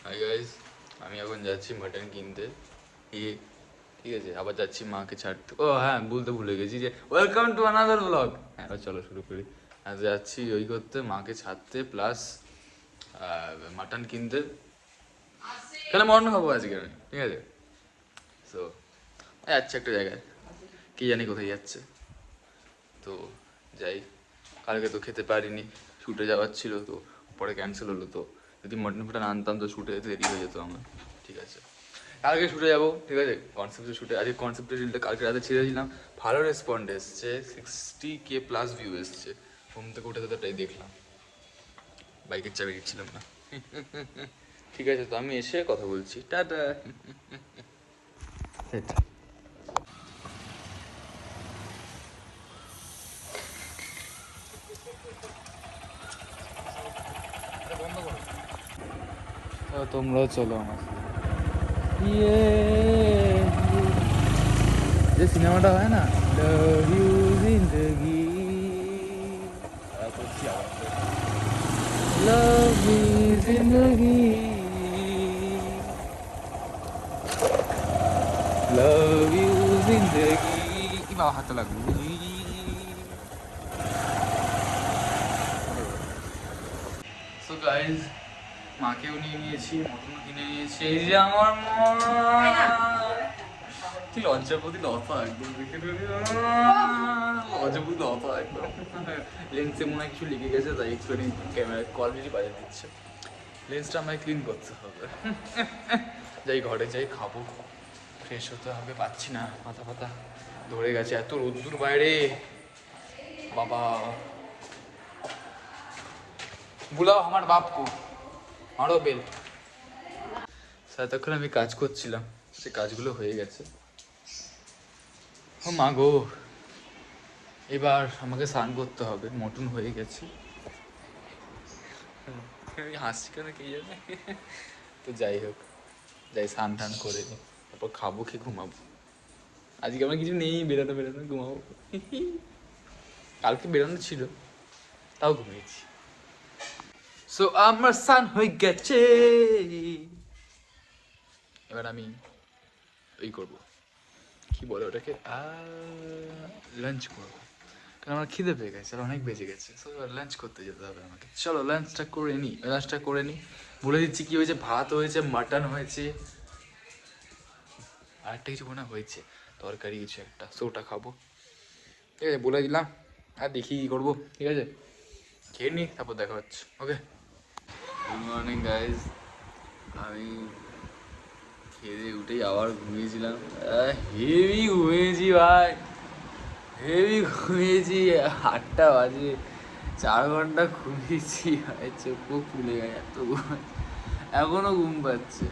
Hi guys, আমি এখন যাচ্ছি মাটন কিনতে। ঠিক আছে, আবার যাচ্ছি মাকে ছাড়তে। ও হ্যাঁ, বলতে ভুলে গেছি যে ওয়েলকাম টু আনাদার ব্লগ। হ্যাঁ, এবার চলো শুরু করি। আজ যাচ্ছি ওই করতে, মাকে ছাড়তে, প্লাস মাটন কিনতে। তাহলে মটন খাবো আজকে আমি, ঠিক আছে। সো যাচ্ছে একটা জায়গায়, কি জানি কোথায় যাচ্ছে। তো যাই। কালকে তো খেতে পারিনি, শ্যুটে যাওয়ার ছিল, তো পরে ক্যান্সেল হলো। তো যদি মটন ফটন আনতাম তো শ্যুটে যেতে দেরি হয়ে যেত আমার। ঠিক আছে, কালকে শ্যুটে যাবো, ঠিক আছে। কনসেপ্টের শ্যুটে আজকে কনসেপ্টের রিলটা কালকে রাতে ছেড়েছিলাম, ভালো রেসপন্ড এসছে, 60K+ ভিউ এসছে। ঘুম থেকে উঠে তো তাই দেখলাম, বাইকের চাবি দিচ্ছিলাম না। ঠিক আছে, তো আমি এসে কথা বলছি, টাটা। তোমরাও চলো আমার ইয়ে, যে সিনেমাটা হয় না, লাভ ইউ জিন্দেগি, লাভ মি জিন্দেগি, লাভ ইউ জিন্দেগি। কি বাবা হাতে লাগলো। সো গাইজ, মাকেও নিয়ে নিয়েছি, মটনও কিনে নিয়েছি। এই যে আমার মা, কি লজ্জাপতি লতা একদম, দেখে লজ্জাপতি লতা একদম। লেন্সে মনে হয় কিছু লেগে গেছে, তাই একটুখানি ক্যামেরা কোয়ালিটি বাজে দিচ্ছে। লেন্সটা আমায় ক্লিন করতে হবে। যাই ঘরে যাই, খাবো, ফ্রেশ হতে হবে। পাচ্ছি না, মাথা ফাতা ধরে গেছে, এত রোদ্দুর বাইরে বাবা। বুলাও আমার বাপকো, আমারও বেল। এতক্ষণ আমি কাজ করছিলাম, সে কাজগুলো হয়ে গেছে। ও মা গো, এবার আমাকে স্নান করতে হবে, মটন হয়ে গেছে। আমি হাসছি কেন কে জানে। তো যাই হোক, যাই স্নান টান করে নিই, তারপর খাবো, খেয়ে ঘুমাবো। আজকে আমার কিছু নেই, বেরোনো বেরোনো, ঘুমাবো। কালকে বেরোনো ছিল, তাও ঘুমিয়েছি। সো আমার স্নান হয়ে গেছে, এবার আমি ওই করবো, কি বলে ওটাকে, লাঞ্চ করবো। কারণ আমার খিদে পেয়ে গেছে, আর অনেক বেজে গেছে। সো এবার লাঞ্চ করতে যেতে হবে আমাকে। চলো লাঞ্চটা করে নিই, লাঞ্চটা করে নিই। বলে দিচ্ছি কি হয়েছে, ভাত হয়েছে, মাটন হয়েছে, আর একটা কিছু মনে হয়েছে, তরকারি কিছু একটা, সো ওটা খাবো। ঠিক আছে, বলে দিলাম। আর দেখি কী করবো, ঠিক আছে। খেয়ে নিই, তারপর দেখা হচ্ছে, ওকে। গুড মর্নিং গাইজ, আমি খেয়ে উঠেই আবার ঘুমিয়েছিলাম। হেভি ঘুমিয়েছি ভাই, হেভি ঘুমিয়েছি। 8টা বাজে, 4 ঘন্টা ঘুমিয়েছি ভাই, চোখও ফুলে গেছে, এত ঘুম, এখনো ঘুম পাচ্ছে।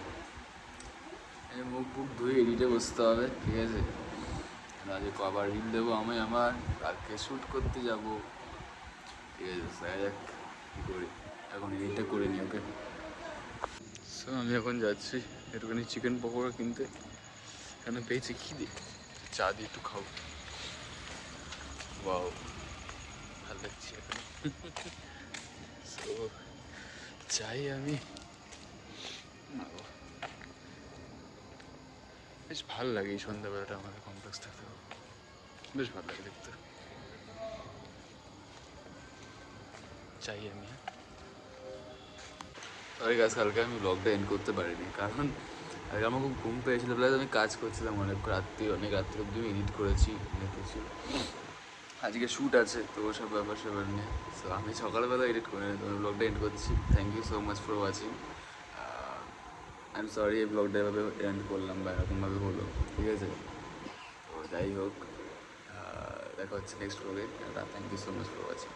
মুখ ফুক ধুয়ে এডিটে বসতে হবে, ঠিক আছে। আজকে কবার রিল দেবো আমি, আমার কালকে শ্যুট করতে যাব, ঠিক আছে। দেখা যাক কী করি, এখন এডিটটা করে নিই, ওকে। সো আমি এখন যাচ্ছি একটুখানি চিকেন পকোড়া কিনতে, কেন পেয়েছি খিদে, চা দিয়ে একটু খাবো। বাও, ভালো লাগছে এখন। সো চাই আমি, বেশ ভালো লাগে এই সন্ধ্যাবেলাটা আমাদের কমপ্লেক্স থাকতে, বেশ ভালো লাগে দেখতে। চাই আমি, সরি গাছ, কালকে আমি ব্লগটা এন্ড করতে পারিনি, কারণ আগে আমার খুব ঘুম পেয়েছিল, প্লাস আমি কাজ করছিলাম অনেক রাত্রি অব্দি আমি এডিট করেছি, লিখেছি। আজকে শ্যুট আছে, তো সব ব্যাপার স্যাপার নিয়ে। সো আমি সকালবেলা এডিট করে ব্লগটা এন্ড করছি। Thank you so much for watching. I am sorry এই ব্লগটা এভাবে এন্ড করলাম বা এরকমভাবে হলো, ঠিক আছে। তো যাই হোক, দেখা হচ্ছে নেক্সট ব্লগে। Thank you so much for watching.